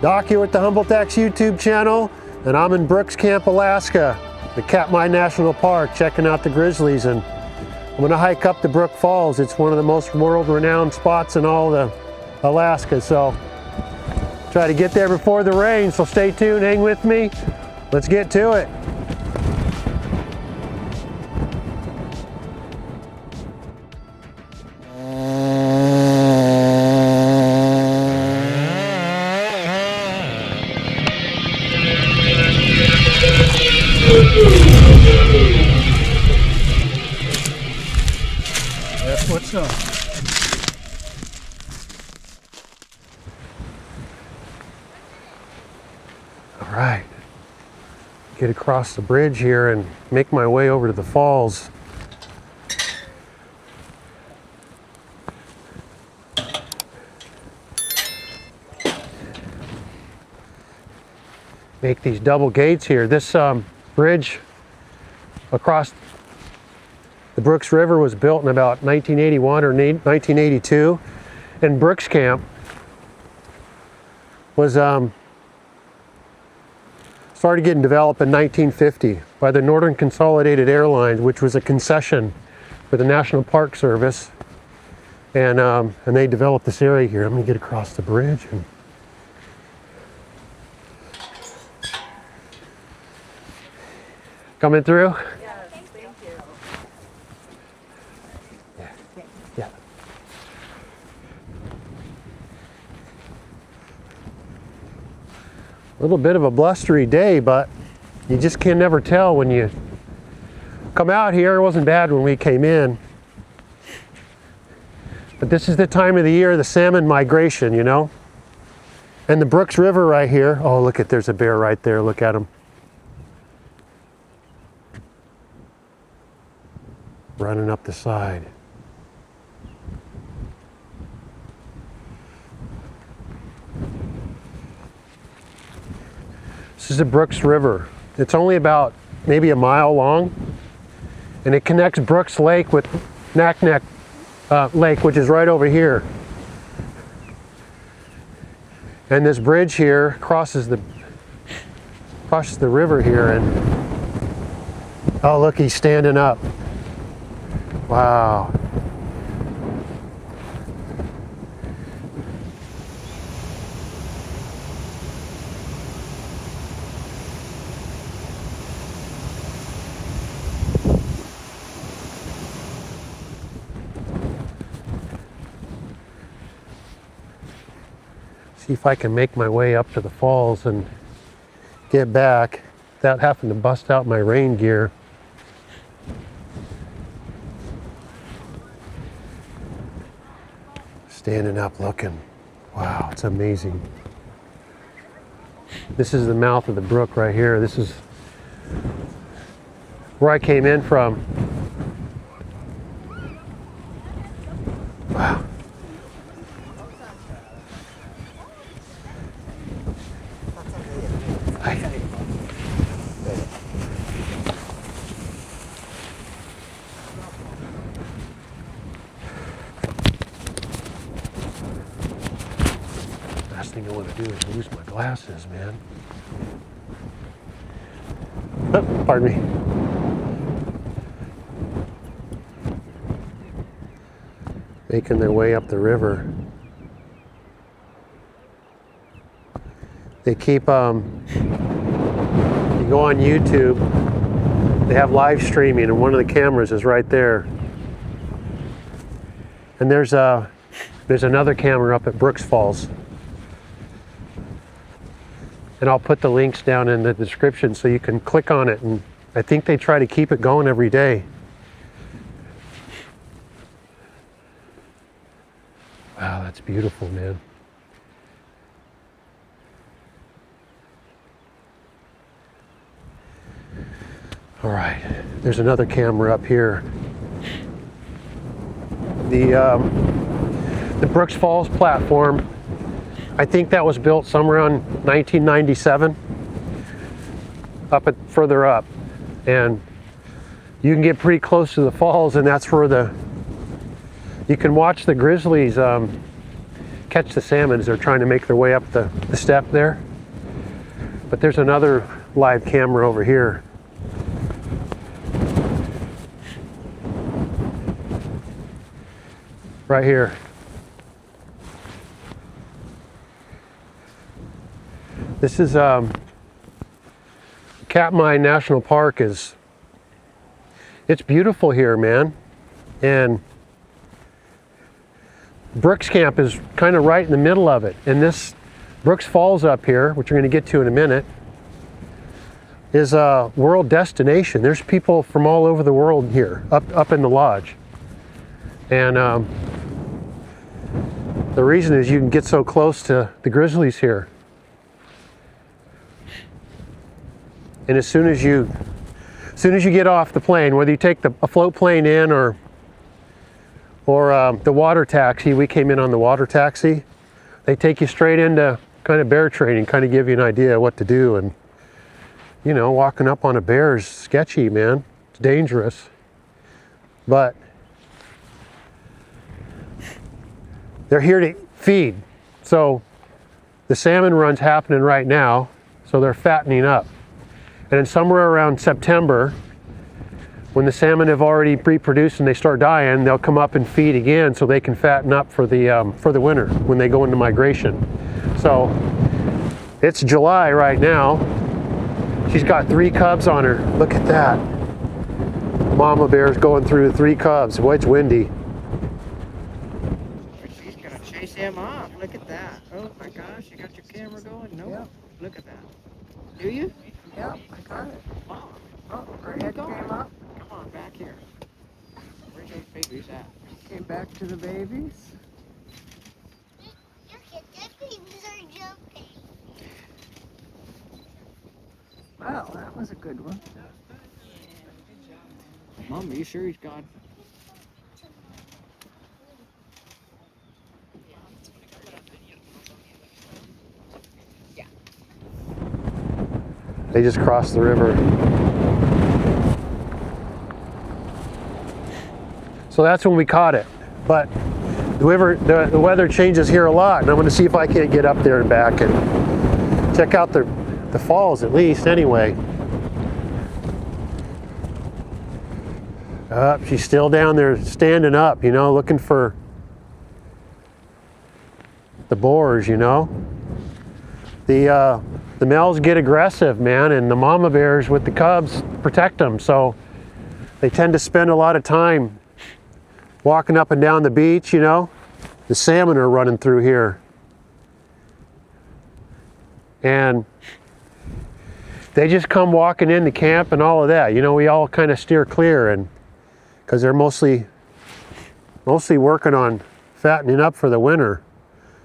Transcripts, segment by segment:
Doc here with the Humboldt YouTube channel, and I'm in Brooks Camp, Alaska, the Katmai National Park, checking out the grizzlies, and I'm going to hike up to Brook Falls. It's one of the most world-renowned spots in all of Alaska, so try to get there before the rain, so stay tuned, hang with me. Let's get to it. That's what's up. All right, get across the bridge here and make my way over to the falls. Make these double gates here. This bridge across the Brooks River was built in about 1981 or 1982, and Brooks Camp was started getting developed in 1950 by the Northern Consolidated Airlines, which was a concession for the National Park Service, and they developed this area here. I'm gonna get across the bridge and coming through. Yes, thank you. Yeah. A little bit of a blustery day, but you just can never tell when you come out here. It wasn't bad when we came in, but this is the time of the year, the salmon migration, you know. And the Brooks River right here. Oh, look at, there's a bear right there. Look at him. Running up the side. This is the Brooks River. It's only about maybe a mile long, and it connects Brooks Lake with Naknek Lake, which is right over here. And this bridge here crosses the river here, and oh, look, he's standing up. Wow. See if I can make my way up to the falls and get back without having to bust out my rain gear. Standing up looking. Wow, it's amazing. This is the mouth of the brook right here. This is where I came in from. Wow. Last thing I want to do is lose my glasses, man. Oh, pardon me. Making their way up the river. They keep, you go on YouTube, they have live streaming, and one of the cameras is right there. And there's another camera up at Brooks Falls. And I'll put the links down in the description so you can click on it, and I think they try to keep it going every day. Wow, that's beautiful, man. All right, there's another camera up here. The Brooks Falls platform, I think that was built somewhere around 1997, further up, and you can get pretty close to the falls, and that's where you can watch the grizzlies catch the salmon as they're trying to make their way up the step there. But there's another live camera over here. Right here. This is Katmai National Park. It's beautiful here, man. And Brooks Camp is kind of right in the middle of it. And this Brooks Falls up here, which we're going to get to in a minute, is a world destination. There's people from all over the world here, up in the lodge. And the reason is you can get so close to the grizzlies here. And as soon as you get off the plane, whether you take a float plane in or the water taxi, we came in on the water taxi, they take you straight into kind of bear training, kind of give you an idea of what to do. And you know, walking up on a bear is sketchy, man. It's dangerous. But they're here to feed. So the salmon run's happening right now, so they're fattening up. And then somewhere around September, when the salmon have already reproduced and they start dying, they'll come up and feed again so they can fatten up for the winter when they go into migration. So it's July right now. She's got 3 cubs on her. Look at that. Mama bear's going through 3 cubs. Boy, it's windy. She's gonna chase him off. Look at that. Oh my gosh, you got your camera going? No. Yep. Look at that. Do you? Yep, I got it. Wow. Oh, Where her you head going? came up, Come on, back here. Where's those babies at? came back to the babies. Look at the babies are jumping. Wow, that was a good one. Mom, are you sure he's gone? They just crossed the river. So that's when we caught it. But the weather changes here a lot, and I'm going to see if I can't get up there and back and check out the falls at least anyway. She's still down there standing up, you know, looking for the boars, you know. The males get aggressive, man, and the mama bears with the cubs protect them. So they tend to spend a lot of time walking up and down the beach, you know. The salmon are running through here. And they just come walking into camp and all of that. You know, we all kind of steer clear, and because they're mostly working on fattening up for the winter.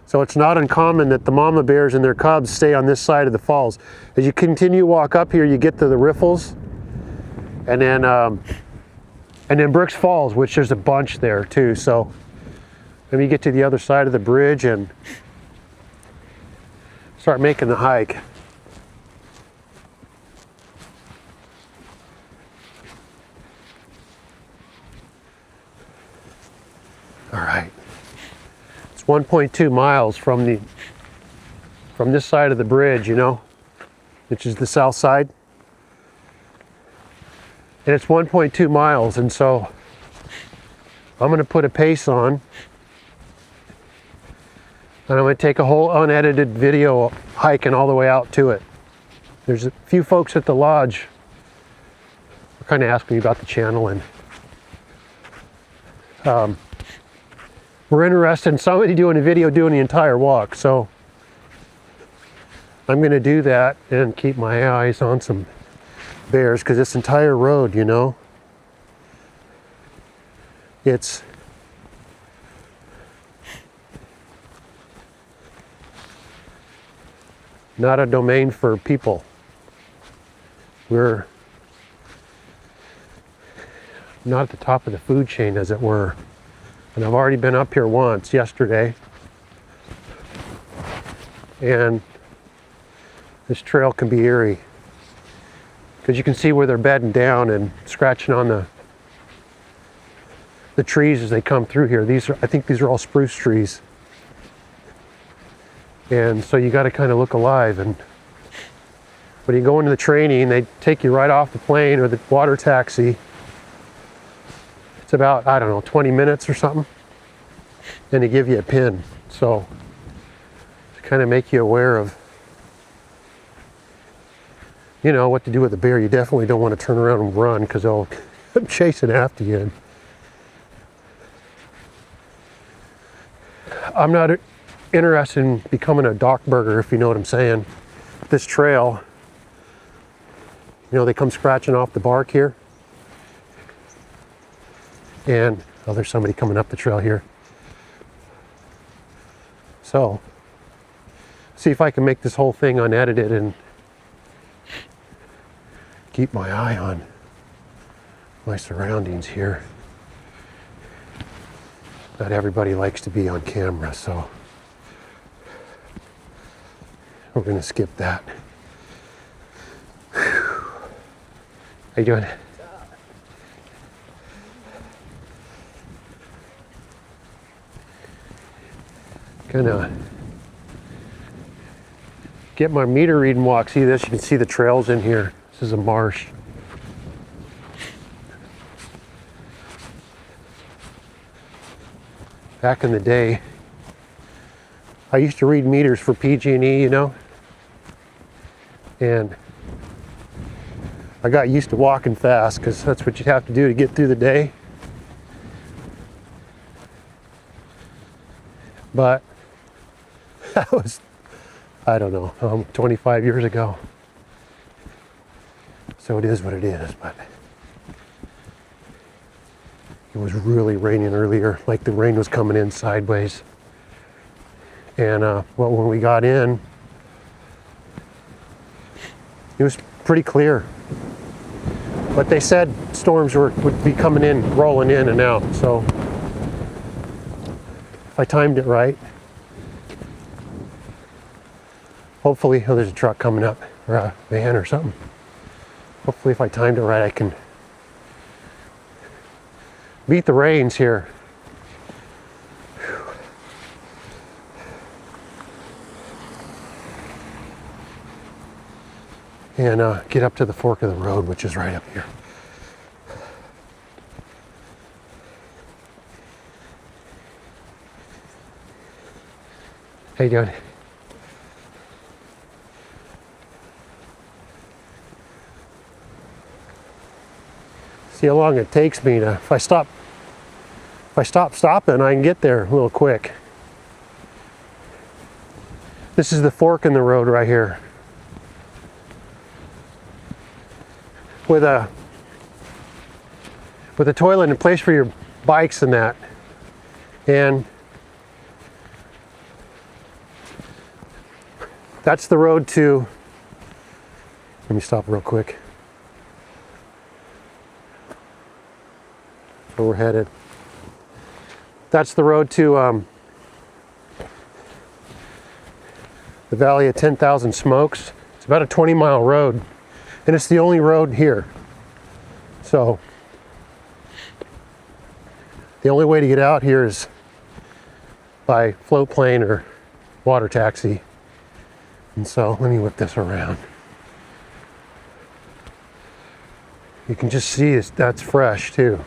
So it's not uncommon that the mama bears and their cubs stay on this side of the falls. As you continue to walk up here, you get to the riffles, and then Brooks Falls, which there's a bunch there too. So let me get to the other side of the bridge and start making the hike. All right. 1.2 miles from this side of the bridge, you know, which is the south side. And it's 1.2 miles, and so I'm going to put a pace on, and I'm going to take a whole unedited video hiking all the way out to it. There's a few folks at the lodge who are kind of asking me about the channel, and we're interested in somebody doing a video doing the entire walk, so I'm going to do that and keep my eyes on some bears, because this entire road, you know, it's not a domain for people. We're not at the top of the food chain, as it were. And I've already been up here once, yesterday. And this trail can be eerie, because you can see where they're bedding down and scratching on the trees as they come through here. I think these are all spruce trees. And so you got to kind of look alive. And when you go into the training, they take you right off the plane or the water taxi. It's about, I don't know, 20 minutes or something. And they give you a pin. So to kind of make you aware of, you know, what to do with a bear. You definitely don't want to turn around and run because they'll come chasing after you. I'm not interested in becoming a dock burger, if you know what I'm saying. This trail, you know, they come scratching off the bark here. And, oh, there's somebody coming up the trail here. So, see if I can make this whole thing unedited and keep my eye on my surroundings here. Not everybody likes to be on camera, so we're going to skip that. How you doing? Gonna get my meter reading walk. See this? You can see the trails in here. This is a marsh. Back in the day, I used to read meters for PG&E, you know, and I got used to walking fast because that's what you have to do to get through the day. But that was, I don't know, 25 years ago. So it is what it is, but it was really raining earlier, like the rain was coming in sideways. And well, when we got in, it was pretty clear. But they said storms would be coming in, rolling in and out. So if I timed it right, hopefully, oh, there's a truck coming up, or a van or something. Hopefully if I timed it right, I can beat the rains here. And get up to the fork of the road, which is right up here. How you doing? See how long it takes me to, if I stop stopping, I can get there a little quick. This is the fork in the road right here. With a toilet and a place for your bikes and that. And that's the road to, let me stop real quick. Where we're headed. That's the road to the Valley of 10,000 Smokes. It's about a 20-mile road, and it's the only road here. So the only way to get out here is by float plane or water taxi. And so let me whip this around. You can just see that's fresh too.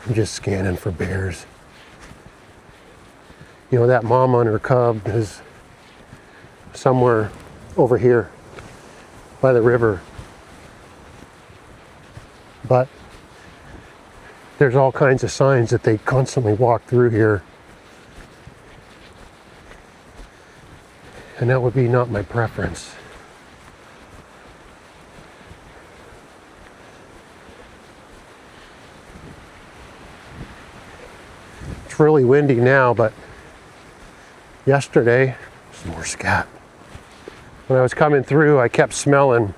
I'm just scanning for bears. You know, that mama and her cub is somewhere over here by the river. But there's all kinds of signs that they constantly walk through here. And that would be not my preference. It's really windy now, but yesterday, some more scat. When I was coming through, I kept smelling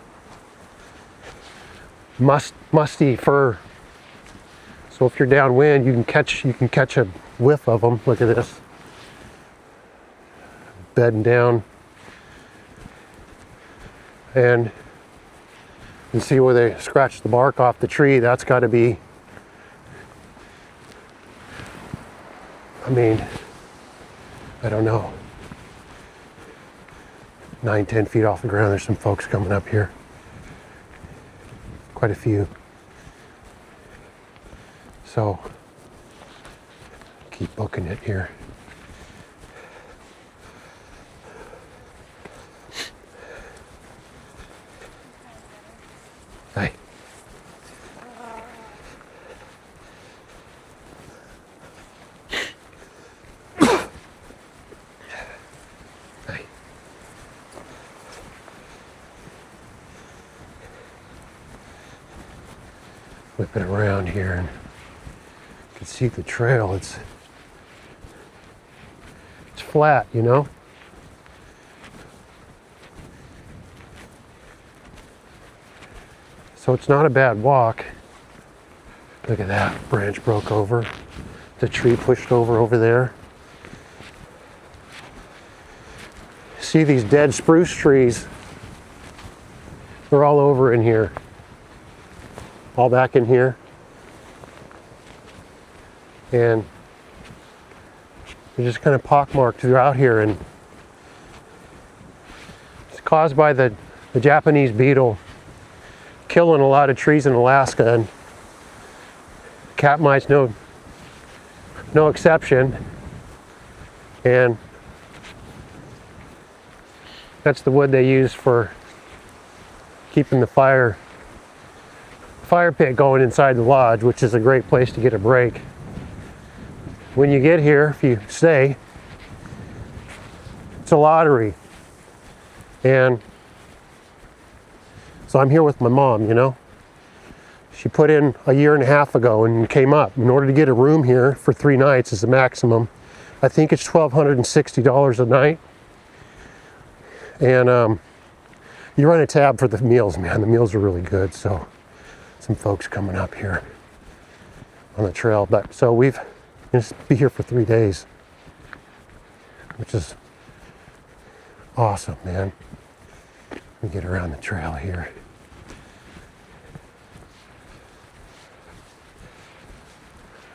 musty fur. So if you're downwind, you can catch a whiff of them. Look at this. Bedding down. And You see where they scratched the bark off the tree? That's got to be, I mean, I don't know, 9, 10 feet off the ground. There's some folks coming up here. Quite a few. So, keep booking it here. Hi. Hi. Whip it around here and you can see the trail. It's flat, you know. So it's not a bad walk. Look at that, branch broke over. The tree pushed over there. See these dead spruce trees? They're all over in here. All back in here. And they're just kind of pockmarked throughout here, and it's caused by the Japanese beetle killing a lot of trees in Alaska, and Katmai's no exception. And that's the wood they use for keeping the fire pit going inside the lodge, which is a great place to get a break. When you get here, if you stay, it's a lottery. And so I'm here with my mom, you know. She put in a year and a half ago and came up. In order to get a room here for 3 nights is the maximum. I think it's $1,260 a night. And you run a tab for the meals, man. The meals are really good. So some folks coming up here on the trail. But so we've just be here for 3 days, which is awesome, man. Let me get around the trail here.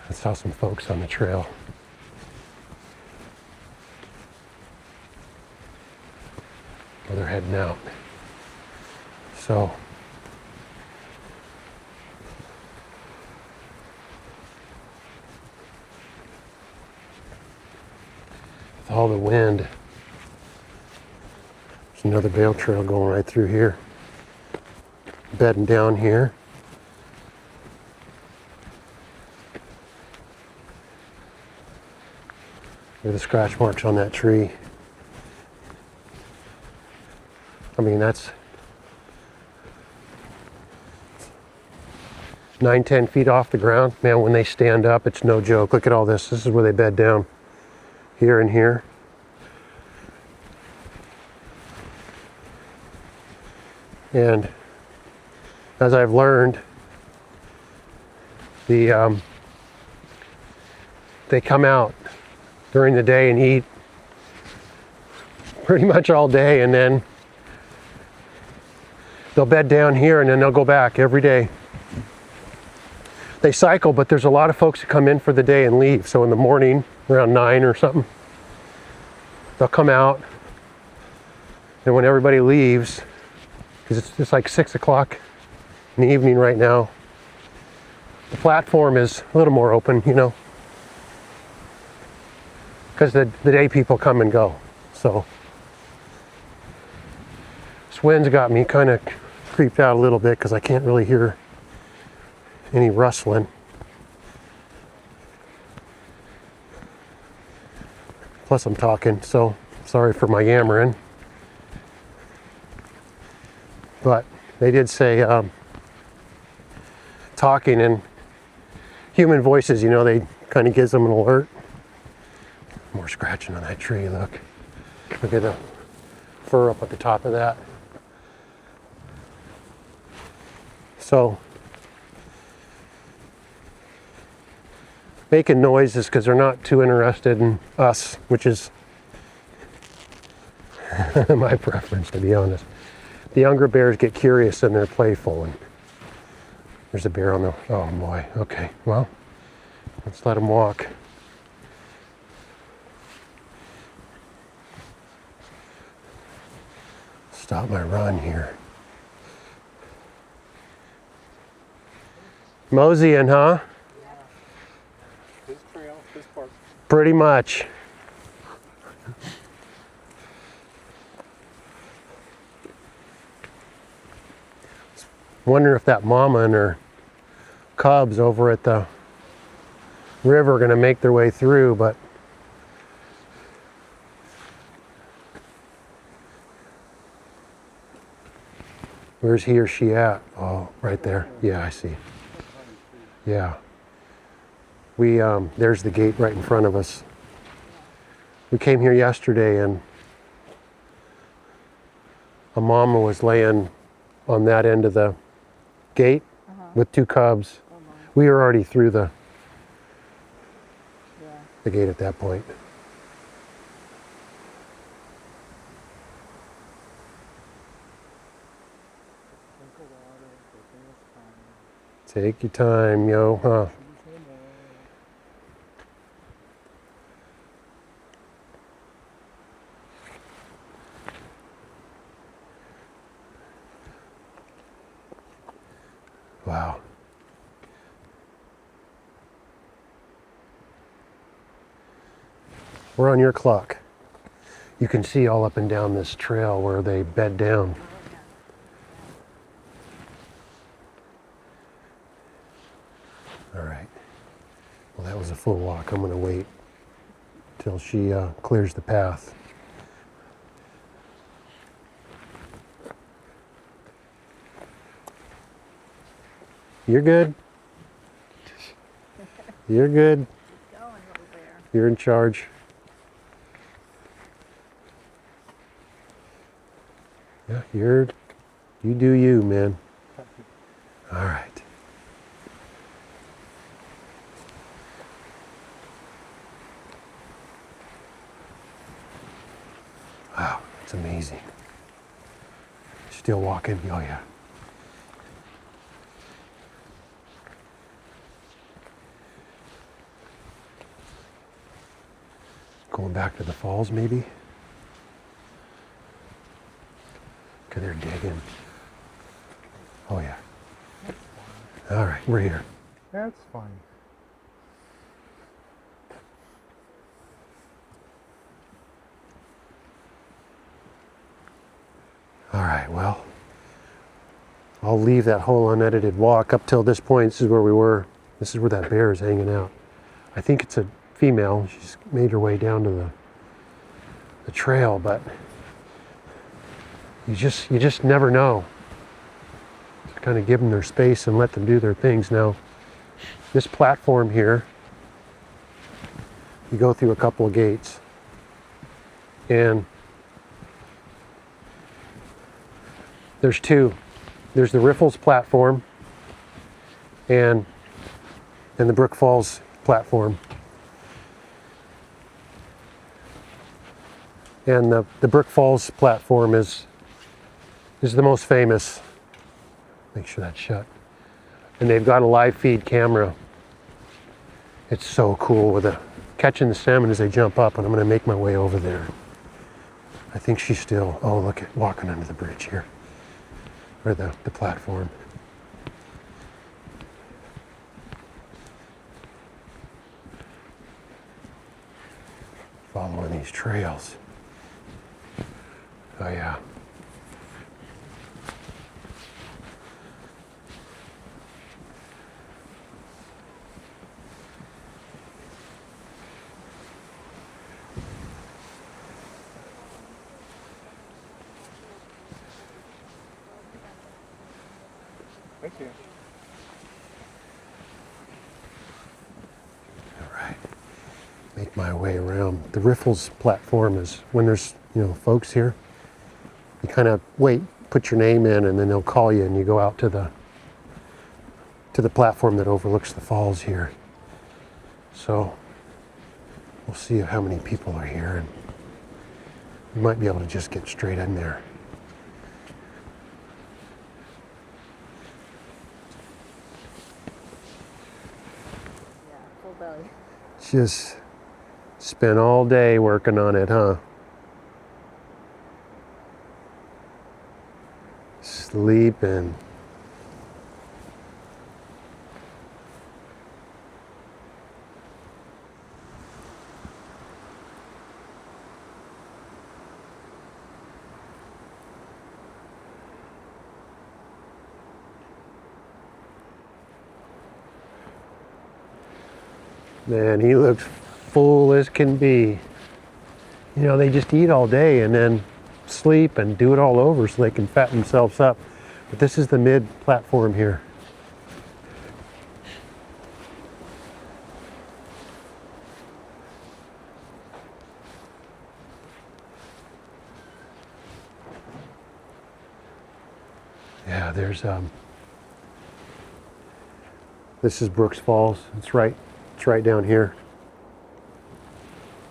I saw some folks on the trail. Well, they're heading out. So with all the wind, there's another bale trail going right through here. Bedding down here. Look at the scratch marks on that tree. I mean, that's 9, 10 feet off the ground. Man, when they stand up, it's no joke. Look at all this. This is where they bed down. Here and here. And as I've learned, they come out during the day and eat pretty much all day, and then they'll bed down here and then they'll go back every day. They cycle, but there's a lot of folks that come in for the day and leave. So in the morning, around 9 or something, they'll come out, and when everybody leaves, because it's like 6 o'clock in the evening right now, the platform is a little more open, you know, because the day people come and go. So this wind's got me kind of creeped out a little bit because I can't really hear any rustling. Plus I'm talking, so sorry for my yammering. But they did say talking in human voices, you know, they kind of gives them an alert. More scratching on that tree, look. Look at the fur up at the top of that. So making noises because they're not too interested in us, which is my preference, to be honest. The younger bears get curious and they're playful. And there's a bear on the, oh boy, okay, well, let's let him walk. Stop my run here. Moseying, huh? His trail, his park. Pretty much. Wonder if that mama and her cubs over at the river are going to make their way through, but where's he or she at? Oh, right there. Yeah, I see. Yeah. There's the gate right in front of us. We came here yesterday and a mama was laying on that end of the gate with two cubs. We were already through the gate at that point. Take your time, yo, huh? Wow. We're on your clock. You can see all up and down this trail where they bed down. All right. Well, that was a full walk. I'm going to wait till she clears the path. You're good. You're good. You're in charge. Yeah, you do you, man. All right. Wow, it's amazing. Still walking? Oh yeah. Going back to the falls, maybe? Okay, they're digging. Oh yeah. All right, we're here. That's fine. All right, well, I'll leave that whole unedited walk up till this point. This is where we were. This is where that bear is hanging out. I think it's a female. She's made her way down to the trail, but you just never know. Just kind of give them their space and let them do their things. Now, this platform here, you go through a couple of gates, and there's two. There's the Riffles platform and the Brook Falls platform. And the Brook Falls platform is the most famous. Make sure that's shut. And they've got a live feed camera. It's so cool with catching the salmon as they jump up, and I'm gonna make my way over there. I think she's still, oh look at walking under the bridge here. Or the platform. Following these trails. Oh yeah. Thank you. All right. Make my way around. The Riffles platform is when there's, folks here. You kind of wait, put your name in, and then they'll call you, and you go out to the platform that overlooks the falls here. So we'll see how many people are here, and we might be able to just get straight in there. belly. Just spent all day working on it, huh? Sleeping. Man, he looks full as can be. You know, they just eat all day and then sleep and do it all over so they can fatten themselves up. But this is the mid platform here. Yeah, there's this is Brooks Falls. It's right down here.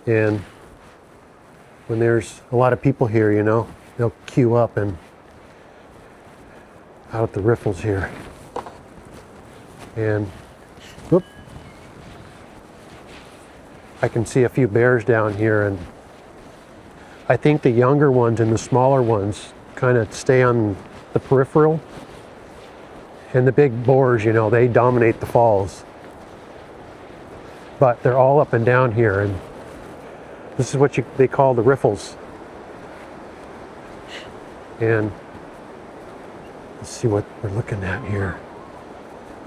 And when there's a lot of people here, you know, they'll queue up and out at the riffles here. And whoop, I can see a few bears down here, and I think the younger ones and the smaller ones kind of stay on the peripheral. And the big boars, you know, they dominate the falls. But they're all up and down here, and this is what they call the riffles. And let's see what we're looking at here.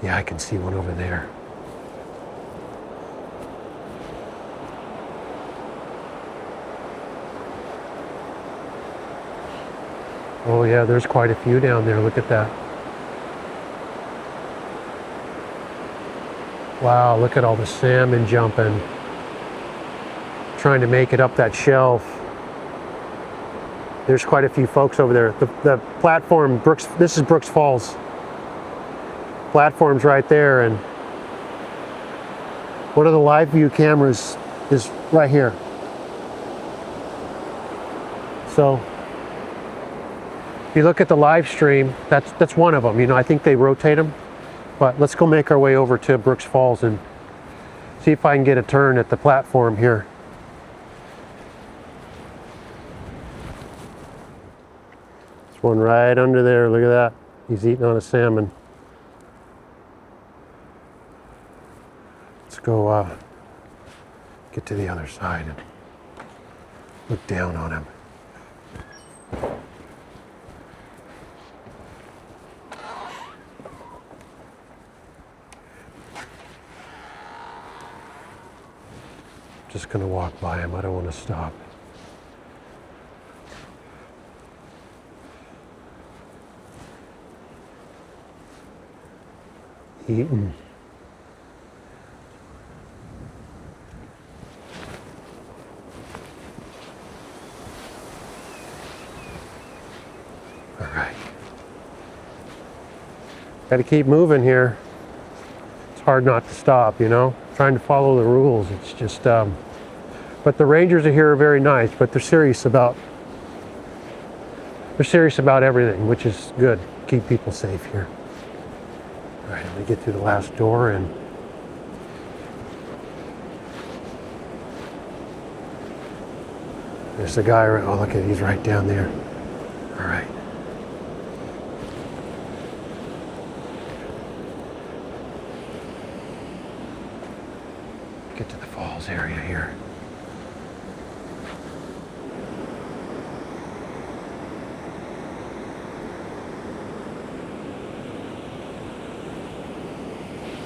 Yeah, I can see one over there. Oh yeah, there's quite a few down there. Look at that. Wow, look at all the salmon jumping, trying to make it up that shelf. There's quite a few folks over there. The platform, this is Brooks Falls. Platform's right there, and one of the live view cameras is right here. So if you look at the live stream, that's one of them. You know, I think they rotate them. But let's go make our way over to Brooks Falls and see if I can get a turn at the platform here. There's one right under there. Look at that. He's eating on a salmon. Let's go get to the other side and look down on him. Just gonna walk by him. I don't want to stop. Eating. All right. Got to keep moving here. It's hard not to stop, you know. Trying to follow the rules. It's just, but the rangers are here are very nice, but they're serious about everything, which is good. Keep people safe here. All right, I'm gonna get through the last door, and there's the guy. Oh, look at, he's right down there. All right. Get to the falls area here.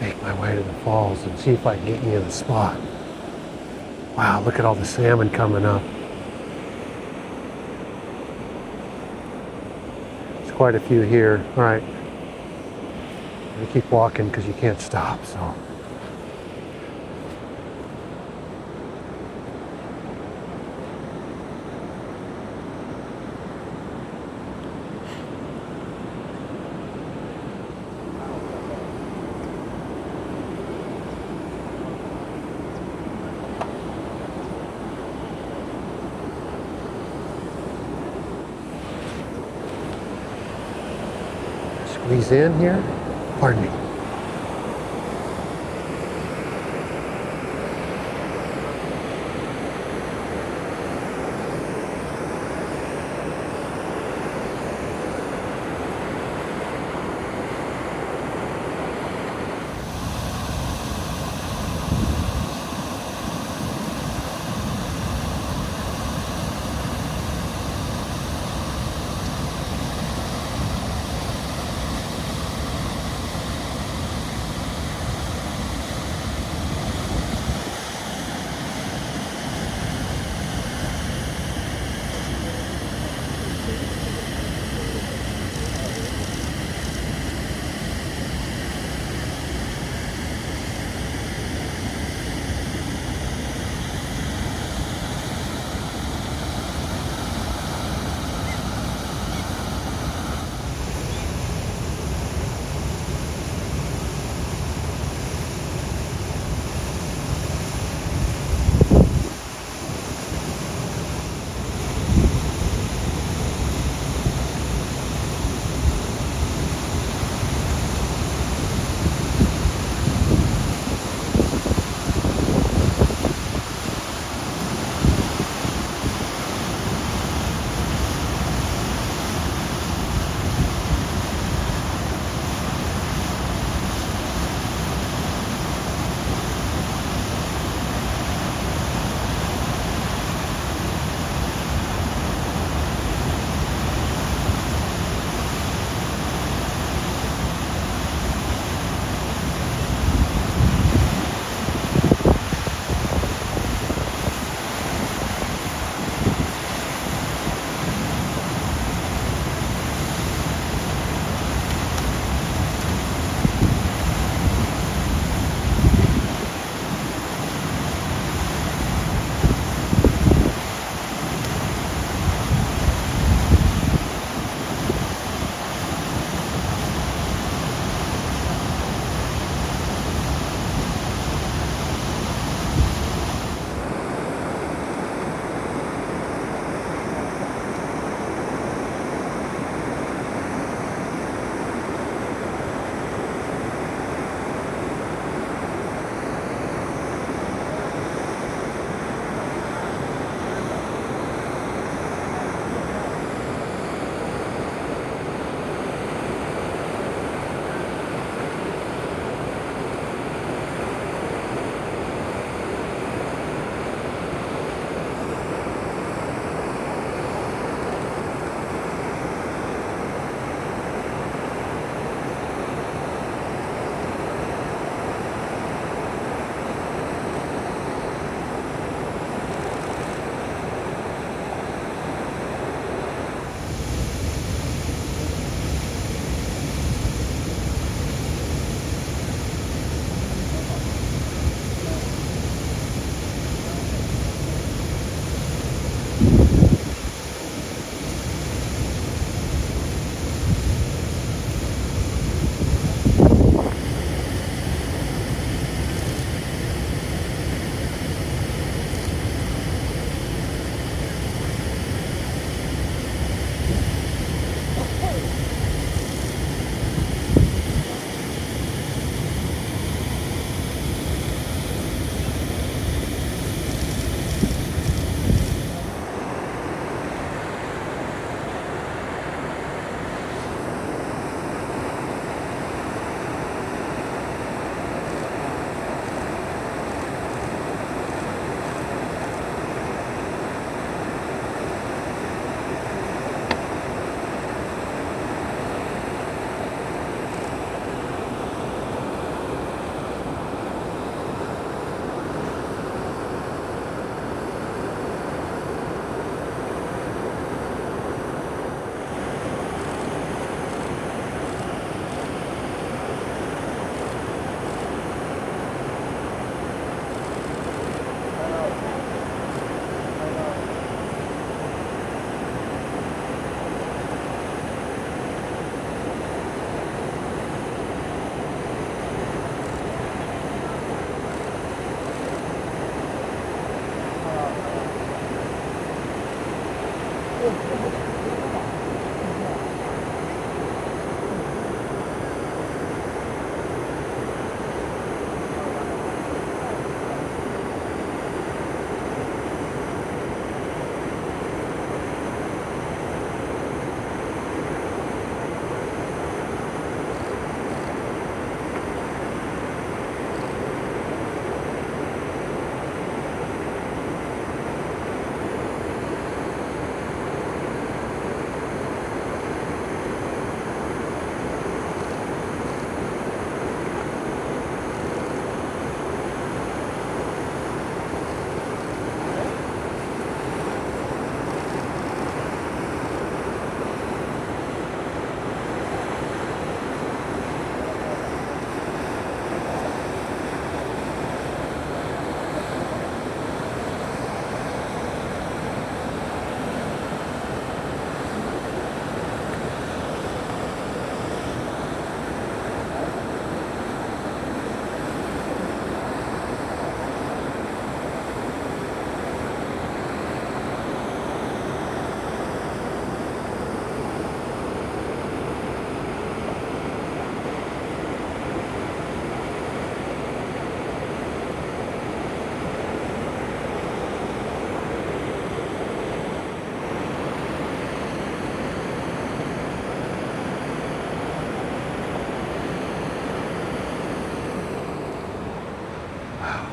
Make my way to the falls and see if I can get near the spot. Wow, look at all the salmon coming up. There's quite a few here. All right. I'm gonna keep walking because you can't stop, so. Squeeze in here. Pardon me.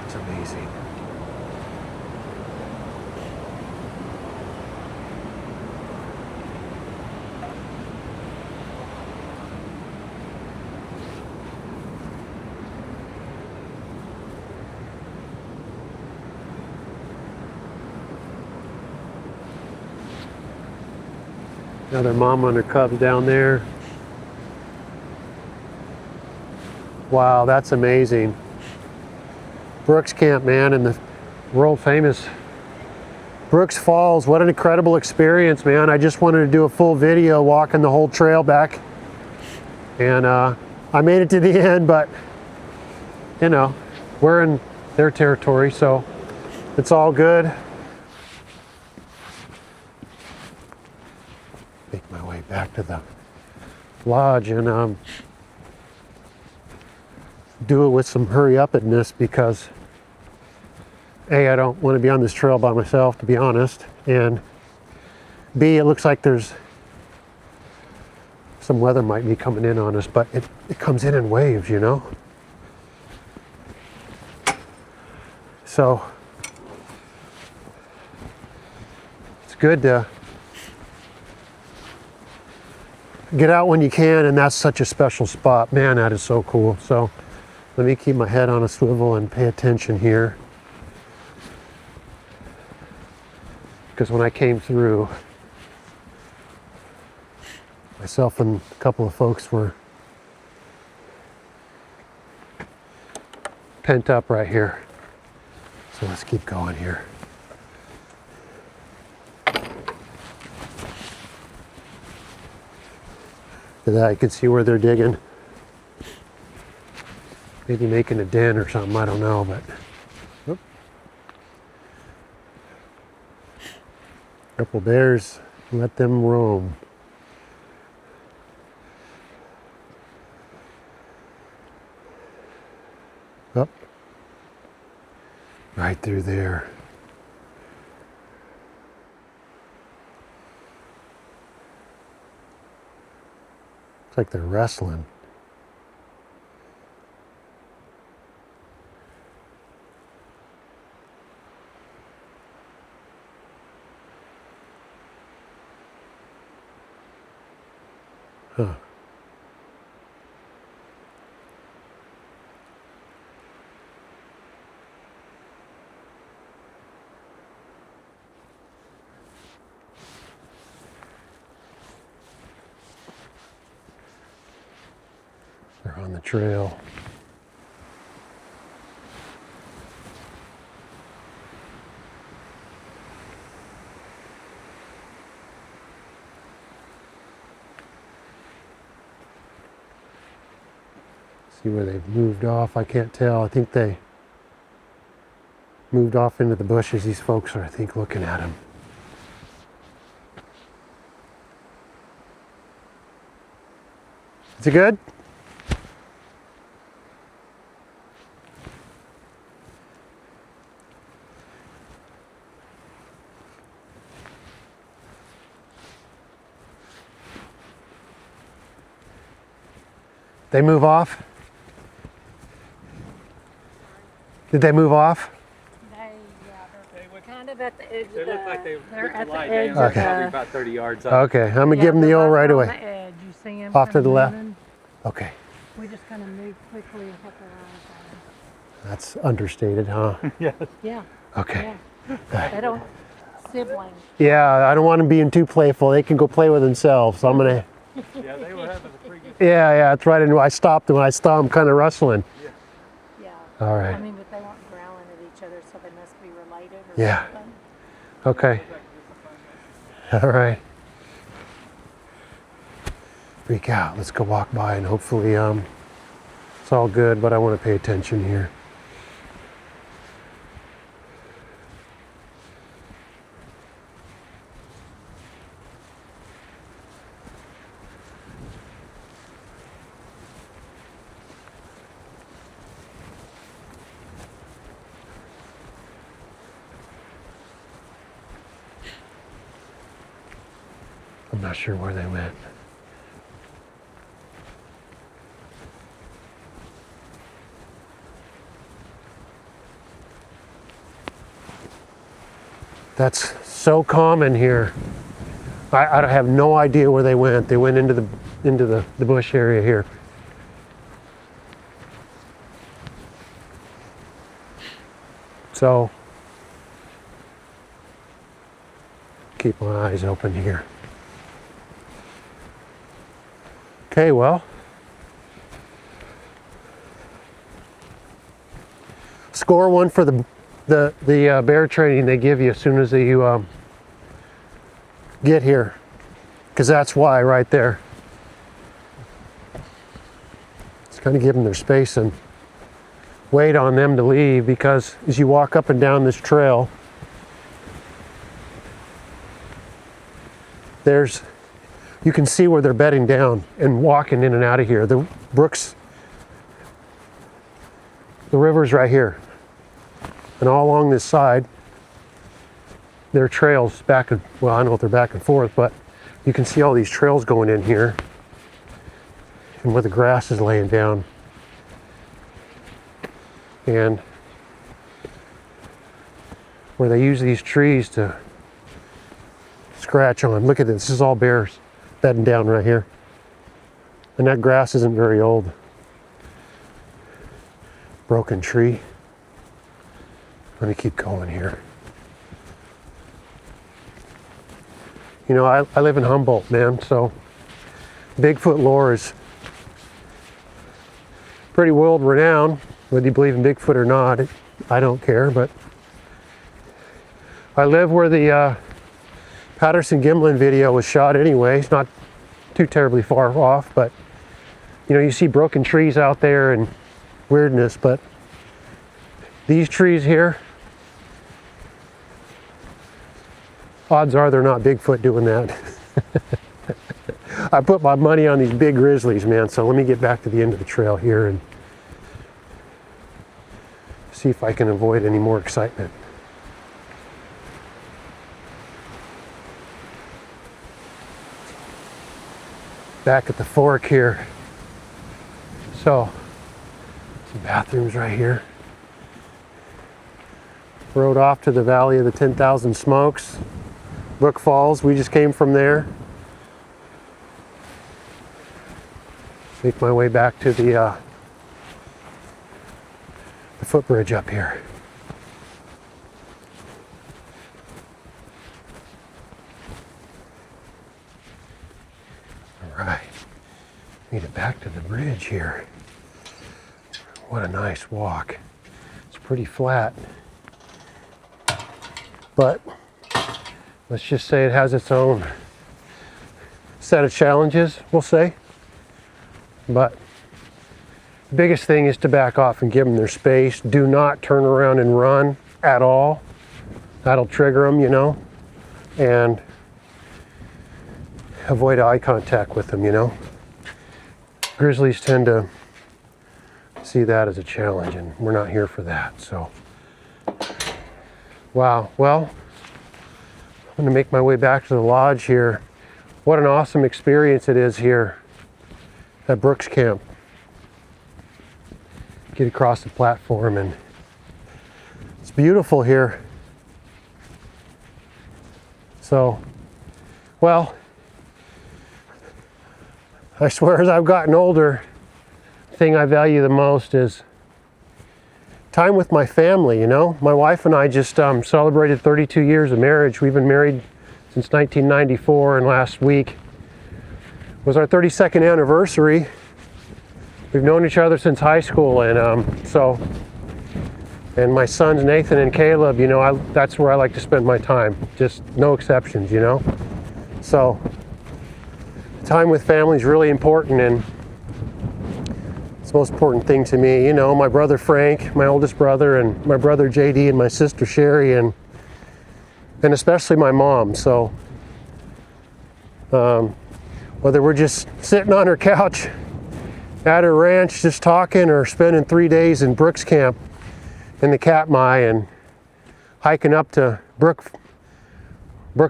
It's amazing. Another mama and her cubs down there. Wow, that's amazing. Brooks Camp, man, and the world famous Brooks Falls. What an incredible experience, man. I just wanted to do a full video walking the whole trail back. And I made it to the end, but you know, we're in their territory, so it's all good. Make my way back to the lodge and do it with some hurry-up-ness because A, I don't want to be on this trail by myself, to be honest, and B, it looks like there's some weather might be coming in on us, but it comes in waves, you know? So it's good to get out when you can, and that's such a special spot. Man, that is so cool. So let me keep my head on a swivel and pay attention here. Because when I came through, myself and a couple of folks were pent up right here. So let's keep going here. To that, you can see where they're digging. Maybe making a den or something, I don't know, but. Whoop. Couple bears, let them roam. Up. Right through there. Looks like they're wrestling. Huh. They're on the trail. See where they've moved off. I can't tell. I think they moved off into the bushes. These folks are, I think, looking at them. Is it good? They move off? Did they move off? They're kind of at the edge They of look like they're at the lie edge down, of probably the, about 30 yards up. Okay, I'm gonna give them the they're old right on away. the edge. You see 'em Off to kinda the left. moving. Okay, We just kind of move quickly and kept our eyes that's understated, huh? Yes. on 'em. Yeah, Okay. yeah. They don't, siblings. Yeah, I don't want them being too playful. They can go play with themselves. So I'm gonna. Yeah, they were having a pretty good. Yeah, that's right. And I stopped them. I saw them kind of rustling. Yeah. All I right. mean, but they weren't growling at each other, so they must be related or Yeah. something. Okay. All right. Freak out. Let's go walk by and hopefully it's all good. But I want to pay attention here. I'm not sure where they went. That's so common here. I have no idea where they went. They went into the bush area here. So keep my eyes open here. Okay, well, score one for the bear training they give you as soon as you get here, because that's why right there. It's kind of give them their space and wait on them to leave, because as you walk up and down this trail, you can see where they're bedding down and walking in and out of here. The river's right here. And all along this side, there are trails back and, well, I don't know if they're back and forth, but you can see all these trails going in here and where the grass is laying down. And where they use these trees to scratch on. Look at this is all bears bedding down right here. And that grass isn't very old. Broken tree. Let me keep going here. You know, I live in Humboldt, man, so Bigfoot lore is pretty world renowned, whether you believe in Bigfoot or not. I don't care, but I live where the Patterson-Gimlin video was shot anyway. It's not too terribly far off, but you know, you see broken trees out there and weirdness, but these trees here, odds are they're not Bigfoot doing that. I put my money on these big grizzlies, man, so let me get back to the end of the trail here and see if I can avoid any more excitement. Back at the fork here. So, some bathrooms right here. Rode off to the Valley of the 10,000 Smokes. Brook Falls, we just came from there. Make my way back to the footbridge up here. All right, made it back to the bridge here. What a nice walk. It's pretty flat, but let's just say it has its own set of challenges, we'll say. But the biggest thing is to back off and give them their space. Do not turn around and run at all. That'll trigger them, you know. And avoid eye contact with them, you know. Grizzlies tend to see that as a challenge, and we're not here for that, so. Wow, well, I'm gonna make my way back to the lodge here. What an awesome experience it is here at Brooks Camp. Get across the platform and it's beautiful here. So, well, I swear as I've gotten older, the thing I value the most is time with my family, you know. My wife and I just celebrated 32 years of marriage. We've been married since 1994, and last week was our 32nd anniversary. We've known each other since high school, and and my sons Nathan and Caleb, you know, that's where I like to spend my time. Just no exceptions, you know. So time with family is really important, and it's the most important thing to me. You know, my brother Frank, my oldest brother, and my brother JD, and my sister Sherry, and especially my mom. So whether we're just sitting on her couch at her ranch just talking, or spending 3 days in Brooks Camp in the Katmai and hiking up to Brooks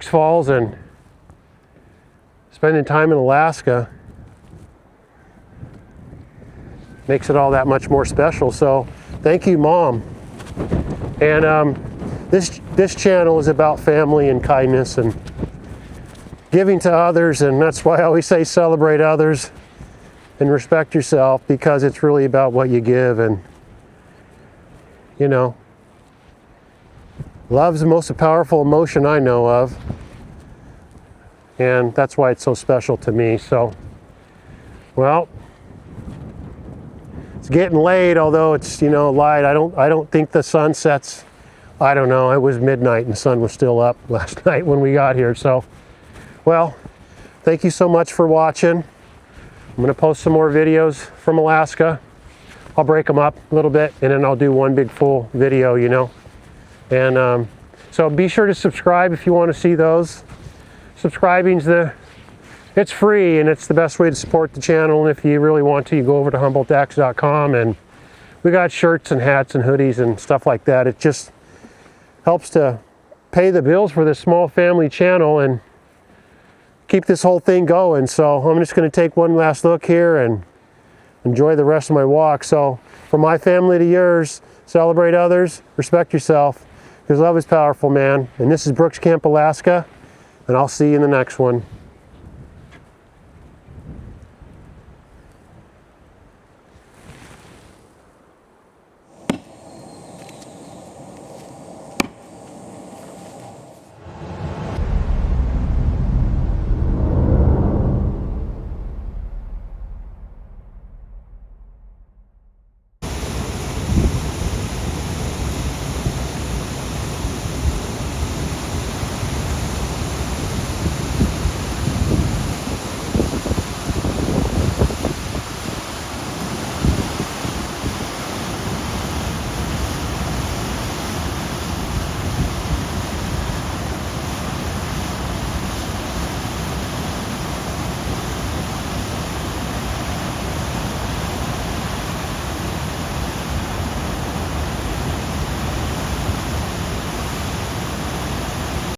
Falls and spending time in Alaska, makes it all that much more special. So thank you, Mom. And this this channel is about family and kindness and giving to others, and that's why I always say celebrate others and respect yourself, because it's really about what you give. And you know, love's the most powerful emotion I know of, and that's why it's so special to me. So, well, it's getting late, although it's, you know, light. I don't think the sun sets. I don't know. It was midnight and the sun was still up last night when we got here. So, well, thank you so much for watching. I'm going to post some more videos from Alaska. I'll break them up a little bit, and then I'll do one big full video, you know. And so be sure to subscribe if you want to see those. Subscribing's it's free, and it's the best way to support the channel. And if you really want to, you go over to HumboldtX.com, and we got shirts and hats and hoodies and stuff like that. It just helps to pay the bills for this small family channel and keep this whole thing going. So I'm just going to take one last look here and enjoy the rest of my walk. So from my family to yours, celebrate others, respect yourself, because love is powerful, man. And this is Brooks Camp, Alaska, and I'll see you in the next one.